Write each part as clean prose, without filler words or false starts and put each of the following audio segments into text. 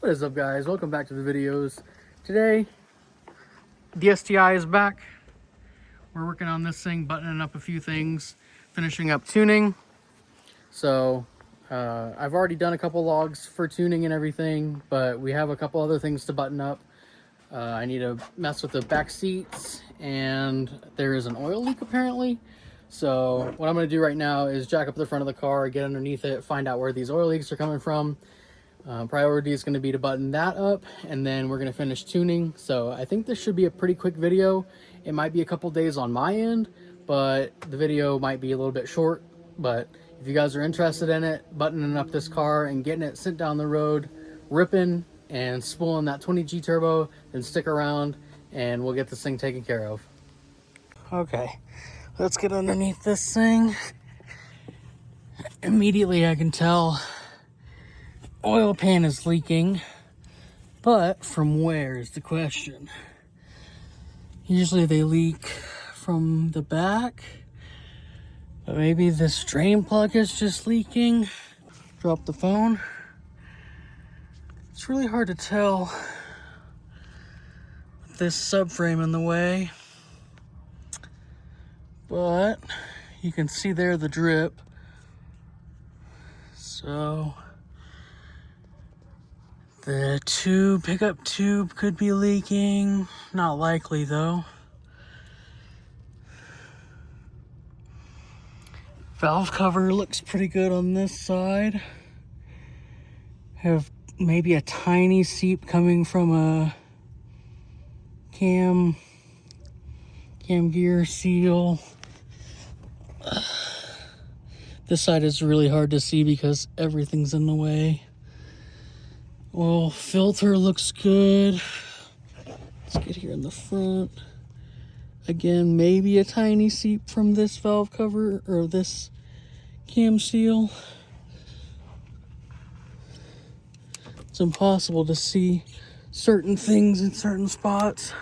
What is up, guys? Welcome back to the videos. Today the STI is back. We're working on this thing, buttoning up a few things, finishing up tuning. So I've already done a couple logs for tuning and everything, but we have a couple other things to button up. I need to mess with the back seats, and there is an oil leak apparently. So what I'm going to do right now is jack up the front of the car, get underneath it, find out where these oil leaks are coming from. Priority is going to be to button that up, and then we're going to finish tuning. So I think this should be a pretty quick video. It might be a couple days on my end, but the video might be a little bit short. But if you guys are interested in it, buttoning up this car and getting it sent down the road, ripping and spooling that 20G turbo, then stick around and we'll get this thing taken care of. Okay, let's get underneath this thing. Immediately I can tell oil pan is leaking, but from where is the question. Usually they leak from the back, but maybe this drain plug is just leaking. Drop the phone. It's really hard to tell with this subframe in the way, but you can see there the drip. So the pickup tube could be leaking. Not likely though. Valve cover looks pretty good on this side. Have maybe a tiny seep coming from a cam gear seal. This side is really hard to see because everything's in the way. Oil filter looks good. Let's get here in the front. Again, maybe a tiny seep from this valve cover or this cam seal. It's impossible to see certain things in certain spots.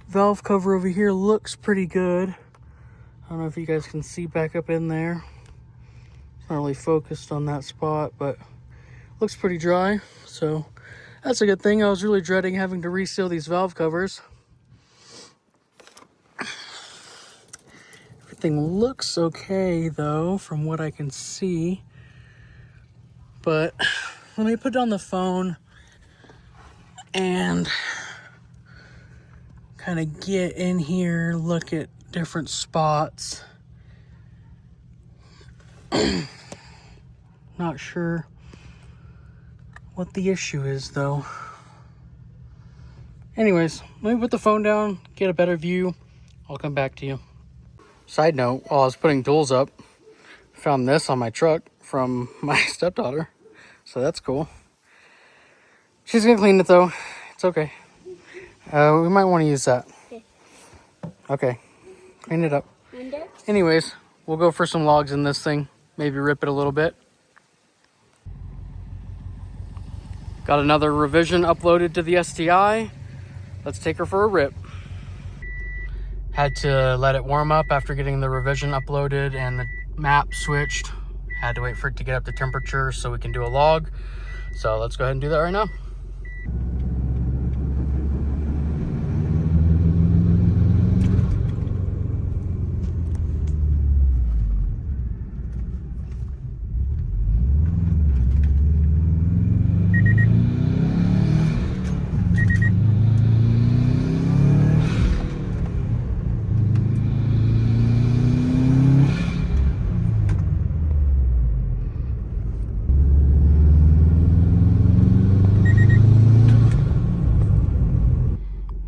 Valve cover over here looks pretty good. I don't know if you guys can see back up in there. It's not really focused on that spot, but looks pretty dry. So that's a good thing. I was really dreading having to reseal these valve covers. Everything looks okay though, from what I can see. But let me put down the phone and kind of get in here, look at different spots. Not sure what the issue is though. Anyways, let me put the phone down, get a better view. I'll come back to you. Side note, while I was putting tools up, I found this on my truck from my stepdaughter. So that's cool. She's gonna clean it though. It's okay. We might want to use that. Okay. Clean it up. Anyways, we'll go for some logs in this thing. Maybe rip it a little bit. Got another revision uploaded to the STI. Let's take her for a rip. Had to let it warm up after getting the revision uploaded and the map switched. Had to wait for it to get up to temperature so we can do a log. So let's go ahead and do that right now.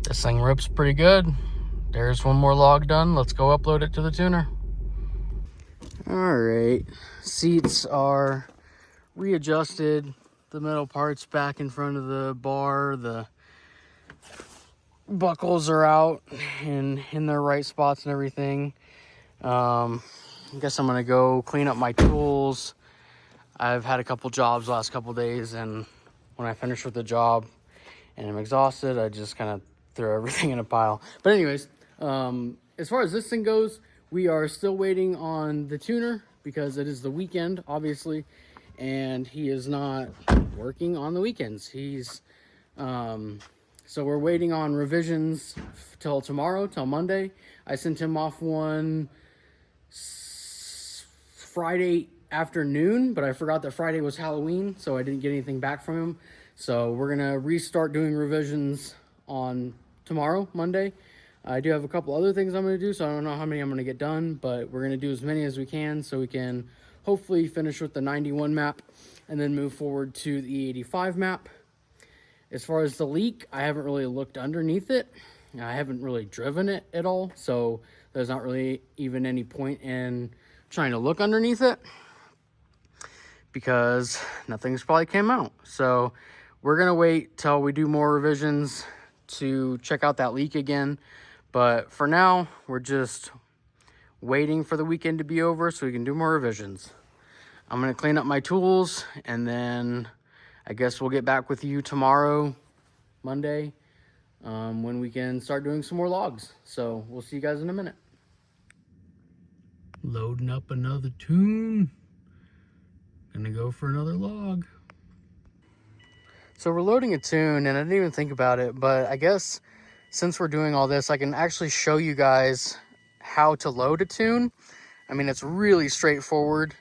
This thing rips pretty good. There's one more log done. Let's go upload it to the tuner. All right, seats are readjusted. The metal parts back in front of the bar. The buckles are out and in their right spots and everything. I guess I'm gonna go clean up my tools. I've had a couple jobs last couple days, and when I finish with the job and I'm exhausted, I just kind of throw everything in a pile. But anyways, as far as this thing goes, we are still waiting on the tuner because it is the weekend, obviously, and he is not working on the weekends. So we're waiting on revisions till tomorrow, till Monday. I sent him off one Friday afternoon, but I forgot that Friday was Halloween, so I didn't get anything back from him. So we're gonna restart doing revisions on tomorrow, Monday. I do have a couple other things I'm gonna do, so I don't know how many I'm gonna get done, but we're gonna do as many as we can so we can hopefully finish with the 91 map and then move forward to the 85 map. As far as the leak, I haven't really looked underneath it. I haven't really driven it at all, so there's not really even any point in trying to look underneath it because nothing's probably came out. So we're gonna wait till we do more revisions to check out that leak again. But for now, we're just waiting for the weekend to be over so we can do more revisions. I'm gonna clean up my tools and then I guess we'll get back with you tomorrow, Monday, when we can start doing some more logs. So we'll see you guys in a minute. Loading up another tune. Gonna go for another log. So we're loading a tune and I didn't even think about it, but I guess since we're doing all this, I can actually show you guys how to load a tune. I mean, it's really straightforward.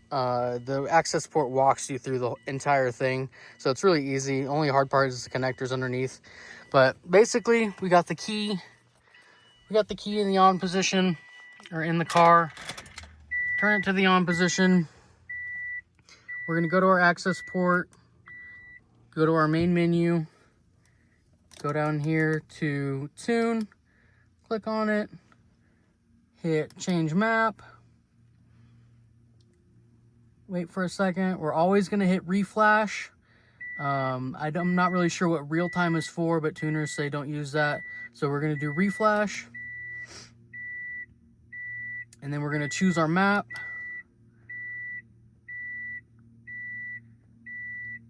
The access port walks you through the entire thing, so it's really easy. Only hard part is the connectors underneath. But basically, we got the key in the on position, or in the car. Turn it to the on position. We're gonna go to our access port, go to our main menu, go down here to tune, click on it, hit change map. Wait for a second. We're always going to hit reflash. I'm not really sure what real time is for, but tuners say don't use that. So we're going to do reflash. And then we're going to choose our map.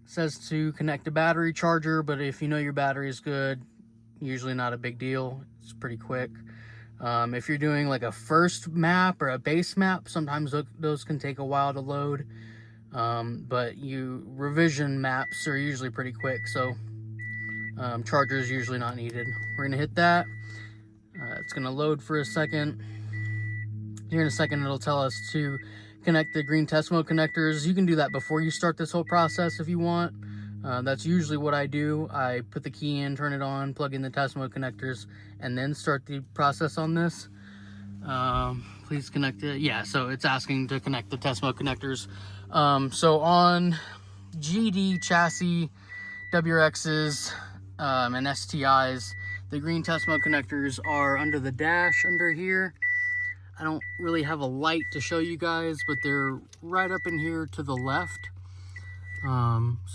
It says to connect a battery charger, but if you know your battery is good, usually not a big deal. It's pretty quick. If you're doing like a first map or a base map, sometimes those can take a while to load. But revision maps are usually pretty quick, so charger is usually not needed. We're gonna hit that. It's gonna load for a second. Here in a second, it'll tell us to connect the green test mode connectors. You can do that before you start this whole process if you want. That's usually what I do. I put the key in, turn it on, plug in the test mode connectors, and then start the process on this. Please connect it. Yeah, so it's asking to connect the test mode connectors. So on GD chassis, WRXs, and STIs, the green test mode connectors are under the dash under here. I don't really have a light to show you guys, but they're right up in here to the left.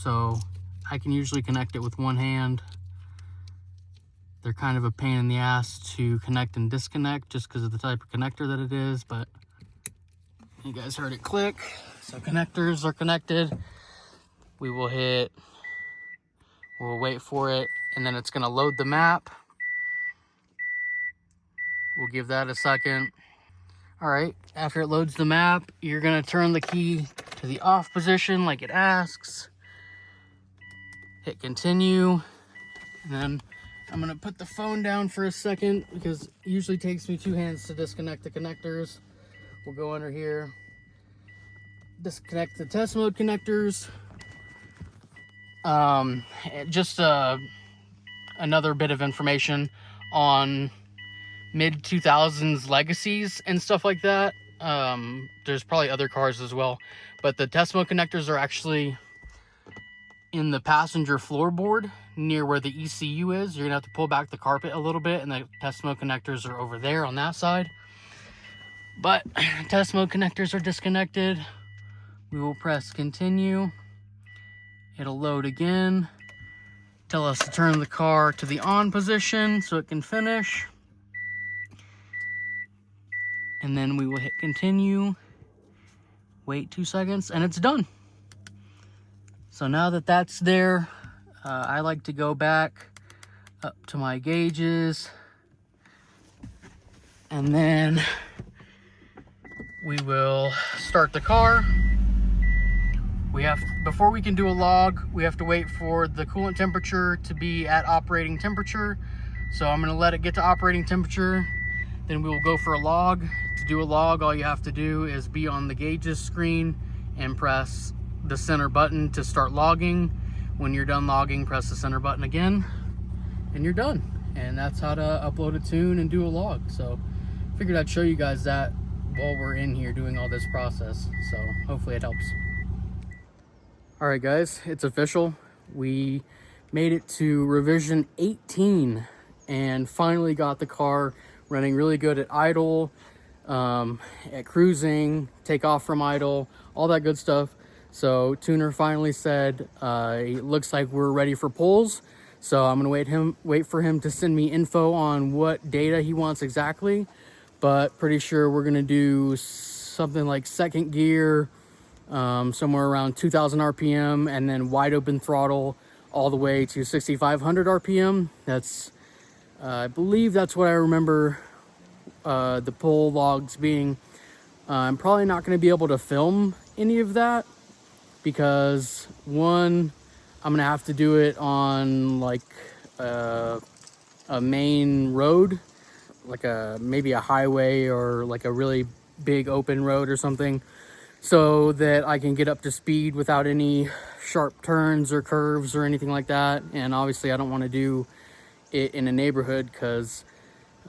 So I can usually connect it with one hand. They're kind of a pain in the ass to connect and disconnect just because of the type of connector that it is, but you guys heard it click. So connectors are connected. We'll wait for it, and then it's gonna load the map. We'll give that a second. All right, after it loads the map, you're gonna turn the key to the off position like it asks. Hit continue, and then I'm gonna put the phone down for a second because it usually takes me 2 hands to disconnect the connectors. We'll go under here, disconnect the test mode connectors. Just another bit of information on mid-2000s legacies and stuff like that. There's probably other cars as well, but the test mode connectors are actually in the passenger floorboard near where the ECU is. You're gonna have to pull back the carpet a little bit, and the test mode connectors are over there on that side. But test mode connectors are disconnected. We will press continue. It'll load again. Tell us to turn the car to the on position so it can finish. And then we will hit continue. Wait 2 seconds and it's done. So now that that's there, I like to go back up to my gauges, and then we will start the car. before we can do a log, we have to wait for the coolant temperature to be at operating temperature. So I'm going to let it get to operating temperature, then we will go for a log. To do a log, all you have to do is be on the gauges screen and press the center button to start logging. When you're done logging, press the center button again and you're done. And that's how to upload a tune and do a log. So figured I'd show you guys that while we're in here doing all this process. So hopefully it helps. All right guys, it's official. We made it to revision 18 and finally got the car running really good at idle, at cruising, take off from idle, all that good stuff. So tuner finally said it looks like we're ready for pulls. So I'm gonna wait for him to send me info on what data he wants exactly, but pretty sure we're gonna do something like second gear, somewhere around 2000 RPM, and then wide open throttle all the way to 6500 RPM. That's I believe that's what I remember the pull logs being. I'm probably not going to be able to film any of that because one, I'm going to have to do it on like a main road, like maybe a highway or like a really big open road or something, so that I can get up to speed without any sharp turns or curves or anything like that. And obviously I don't want to do it in a neighborhood because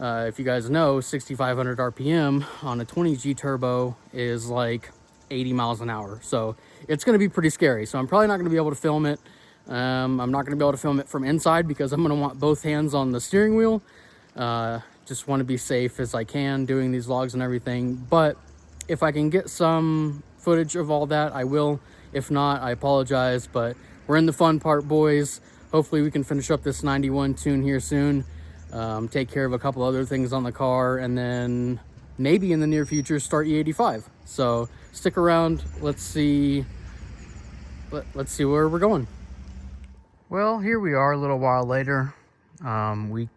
if you guys know, 6500 RPM on a 20G turbo is like 80 miles an hour. So it's going to be pretty scary. So I'm probably not going to be able to film it. I'm not going to be able to film it from inside because I'm going to want both hands on the steering wheel. Just want to be safe as I can doing these logs and everything. But if I can get some footage of all that, I will. If not, I apologize, but we're in the fun part, boys. Hopefully we can finish up this 91 tune here soon, take care of a couple other things on the car, and then maybe in the near future start E85. So stick around. Let's see where we're going. Well, here we are a little while later. We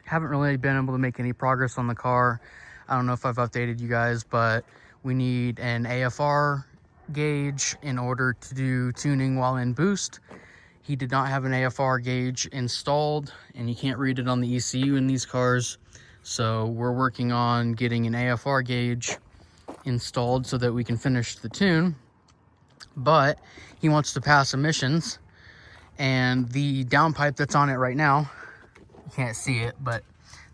haven't really been able to make any progress on the car. I don't know if I've updated you guys, but we need an AFR gauge in order to do tuning while in boost. He did not have an AFR gauge installed, and you can't read it on the ECU in these cars. So we're working on getting an AFR gauge installed so that we can finish the tune. But he wants to pass emissions, and the downpipe that's on it right now, you can't see it, but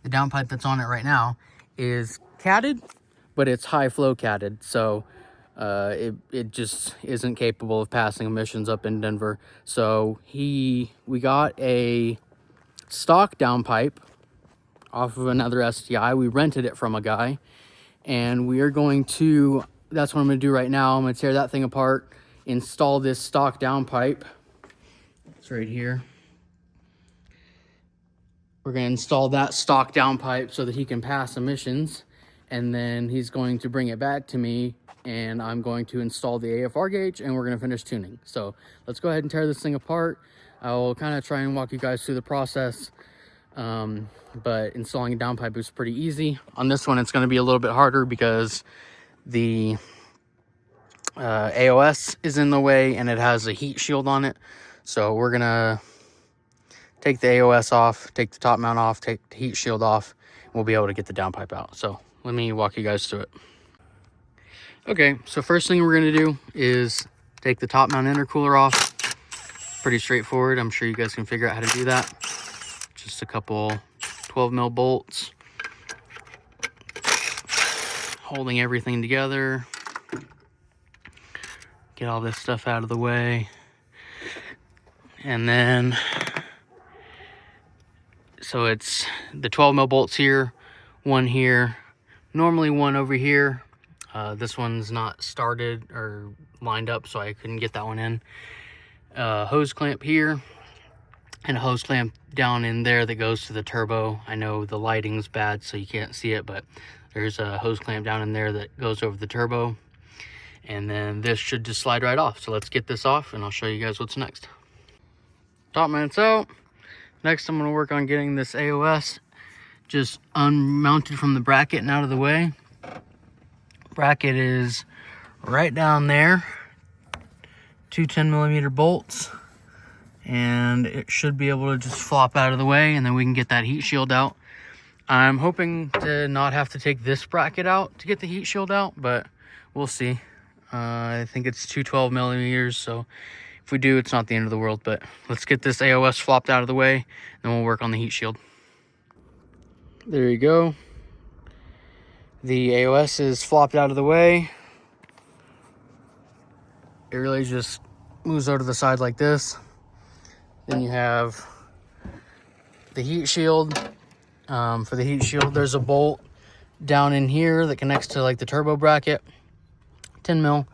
the downpipe that's on it right now is catted, but it's high flow catted. So it just isn't capable of passing emissions up in Denver. So we got a stock downpipe off of another STI. We rented it from a guy, and we are going to, that's what I'm going to do right now. I'm going to tear that thing apart, install this stock downpipe. It's right here. We're going to install that stock downpipe so that he can pass emissions, and then he's going to bring it back to me, and I'm going to install the AFR gauge, and we're going to finish tuning. So let's go ahead and tear this thing apart. I will kind of try and walk you guys through the process, but installing a downpipe is pretty easy. On this one, it's going to be a little bit harder because the AOS is in the way, and it has a heat shield on it. So we're going to take the AOS off, take the top mount off, take the heat shield off, and we'll be able to get the downpipe out. So let me walk you guys through it. Okay, so first thing we're going to do is take the top mount intercooler off. Pretty straightforward. I'm sure you guys can figure out how to do that. Just a couple 12 mil bolts holding everything together. Get all this stuff out of the way. And then, so it's the 12 mil bolts here, one here, normally one over here. This one's not started or lined up, so I couldn't get that one in. Hose clamp here, and a hose clamp down in there that goes to the turbo. I know the lighting's bad, so you can't see it, but there's a hose clamp down in there that goes over the turbo. And then this should just slide right off. So let's get this off, and I'll show you guys what's next. Top mount's out. Next, I'm going to work on getting this AOS just unmounted from the bracket and out of the way. Bracket is right down there. two 10mm bolts, and it should be able to just flop out of the way, and then we can get that heat shield out. I'm hoping to not have to take this bracket out to get the heat shield out, but we'll see. I think it's 212mm, so if we do, it's not the end of the world. But let's get this AOS flopped out of the way, and then we'll work on the heat shield. There you go. The AOS is flopped out of the way. It really just moves out to the side like this. Then you have the heat shield. For the heat shield, there's a bolt down in here that connects to like the turbo bracket. 10 mil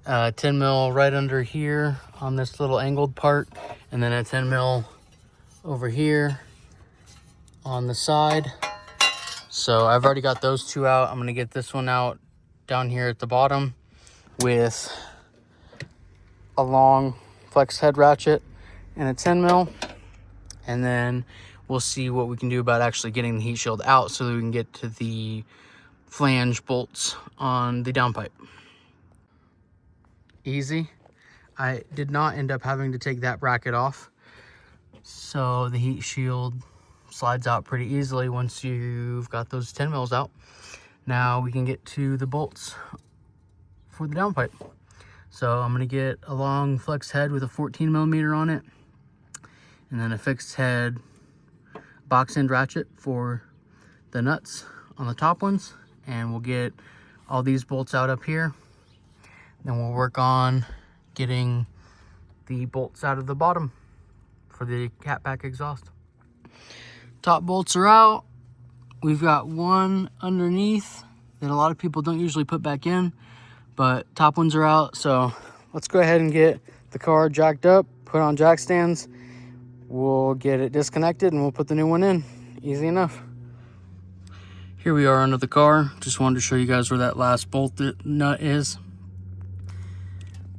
right under here on this little angled part, and then a 10 mil over here on the side. So I've already got those two out. I'm gonna get this one out down here at the bottom with a long flex head ratchet and a 10 mil, and then we'll see what we can do about actually getting the heat shield out so that we can get to the flange bolts on the downpipe. Easy. I did not end up having to take that bracket off, so the heat shield slides out pretty easily once you've got those 10 mils out. Now we can get to the bolts for the downpipe. So I'm gonna get a long flex head with a 14mm on it, and then a fixed head box end ratchet for the nuts on the top ones, and we'll get all these bolts out up here. Then we'll work on getting the bolts out of the bottom for the catback exhaust. Top bolts are out. We've got one underneath that a lot of people don't usually put back in, but top ones are out. So let's go ahead and get the car jacked up, put on jack stands. We'll get it disconnected and we'll put the new one in. Easy enough. Here we are under the car. Just wanted to show you guys where that last bolt nut is.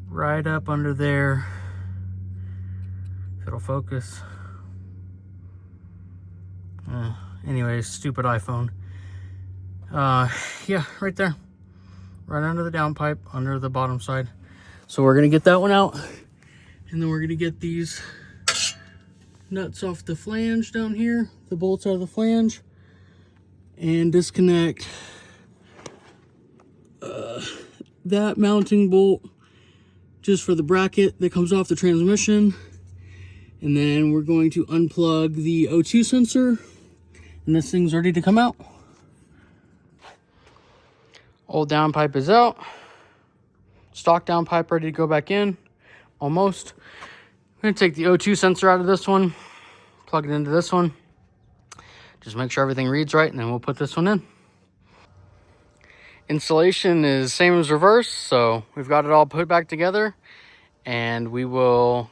Right up under there. If it'll focus. Anyways, stupid iPhone. Yeah, right there. Right under the downpipe, under the bottom side. So we're gonna get that one out, and then we're gonna get these nuts off the flange down here, the bolts out of the flange, and disconnect that mounting bolt just for the bracket that comes off the transmission. And then we're going to unplug the O2 sensor, and this thing's ready to come out. Old downpipe is out. Stock downpipe ready to go back in, almost. I'm gonna take the O2 sensor out of this one, plug it into this one. Just make sure everything reads right, and then we'll put this one in. Installation is same as reverse, so we've got it all put back together, and we will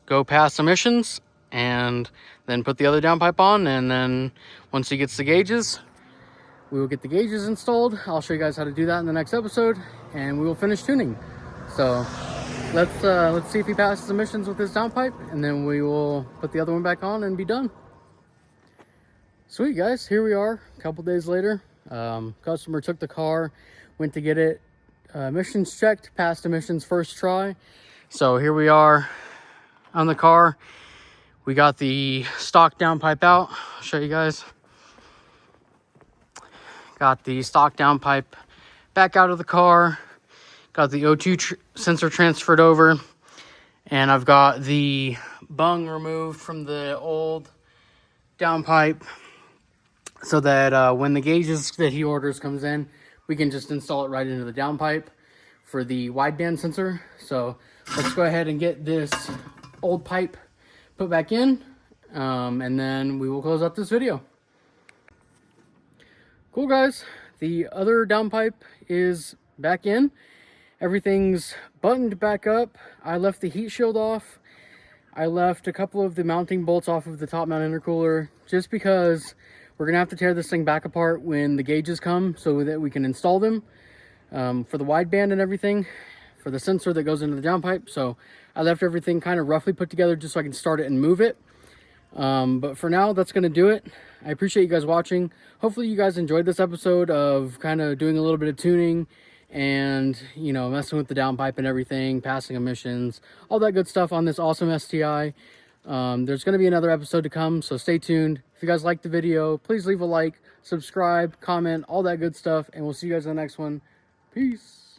go past emissions and then put the other downpipe on, and then once he gets the gauges, we will get the gauges installed. I'll show you guys how to do that in the next episode, and we will finish tuning. So let's see if he passes emissions with his downpipe, and then we will put the other one back on and be done. Sweet, guys, here we are a couple days later. Customer took the car, went to get it emissions checked, passed emissions first try. So here we are on the car. We got the stock downpipe out. I'll show you guys. Got the stock downpipe back out of the car. Got the O2 sensor transferred over. And I've got the bung removed from the old downpipe, so that when the gauges that he orders comes in, we can just install it right into the downpipe for the wideband sensor. So let's go ahead and get this old pipe put back in, and then we will close out this video. Cool, guys. The other downpipe is back in. Everything's buttoned back up. I left the heat shield off. I left a couple of the mounting bolts off of the top mount intercooler, just because we're gonna have to tear this thing back apart when the gauges come, so that we can install them for the wideband and everything, for the sensor that goes into the downpipe. So I left everything kind of roughly put together just so I can start it and move it. But for now, that's gonna do it. I appreciate you guys watching. Hopefully you guys enjoyed this episode of kind of doing a little bit of tuning and, you know, messing with the downpipe and everything, passing emissions, all that good stuff on this awesome STI. There's going to be another episode to come, so stay tuned. If you guys liked the video, please leave a like, subscribe, comment, all that good stuff, and we'll see you guys in the next one. Peace.